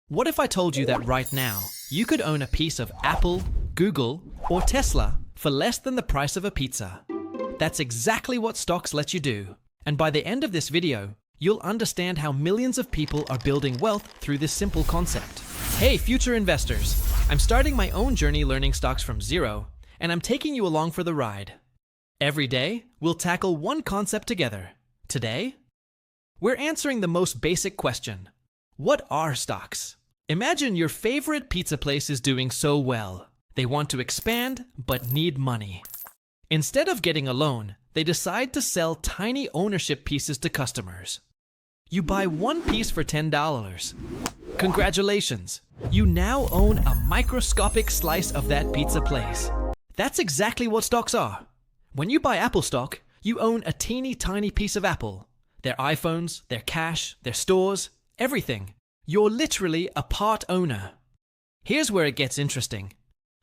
What if I told you that right now, you could own a piece of Apple, Google, or Tesla for less than the price of a pizza? That's exactly what stocks let you do. And by the end of this video, you'll understand how millions of people are building wealth through this simple concept. Hey, future investors! I'm starting my own journey learning stocks from zero, and I'm taking you along for the ride. Every day, we'll tackle one concept together. Today, we're answering the most basic question. What are stocks? Imagine your favorite pizza place is doing so well. They want to expand, but need money. Instead of getting a loan, they decide to sell tiny ownership pieces to customers. You buy one piece for $10. Congratulations! You now own a microscopic slice of that pizza place. That's exactly what stocks are. When you buy Apple stock, you own a teeny tiny piece of Apple. Their iPhones, their cash, their stores, everything. You're literally a part owner. Here's where it gets interesting.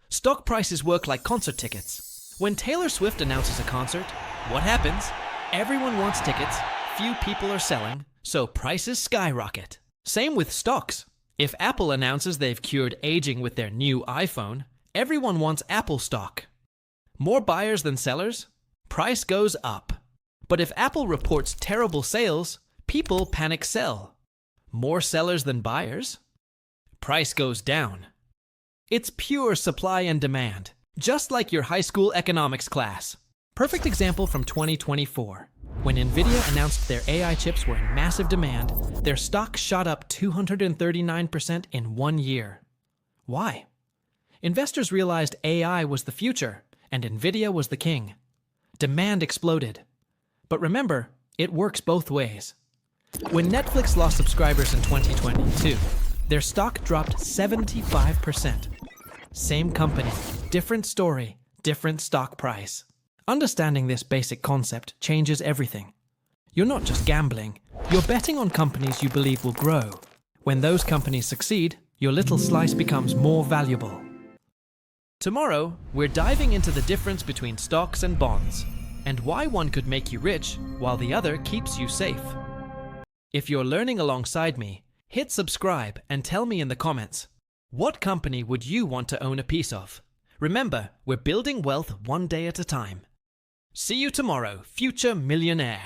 Stock prices work like concert tickets. When Taylor Swift announces a concert, what happens? Everyone wants tickets, few people are selling, so prices skyrocket. Same with stocks. If Apple announces they've cured aging with their new iPhone, everyone wants Apple stock. More buyers than sellers? Price goes up. But if Apple reports terrible sales, people panic sell. More sellers than buyers? Price goes down. It's pure supply and demand, just like your high school economics class. Perfect example from 2024. When Nvidia announced their AI chips were in massive demand, their stock shot up 239% in 1 year. Why? Investors realized AI was the future, and Nvidia was the king. Demand exploded. But remember, it works both ways. When Netflix lost subscribers in 2022, their stock dropped 75%. Same company, different story, different stock price. Understanding this basic concept changes everything. You're not just gambling, you're betting on companies you believe will grow. When those companies succeed, your little slice becomes more valuable. Tomorrow, we're diving into the difference between stocks and bonds, and why one could make you rich while the other keeps you safe. If you're learning alongside me, hit subscribe and tell me in the comments, what company would you want to own a piece of? Remember, we're building wealth one day at a time. See you tomorrow, future millionaire.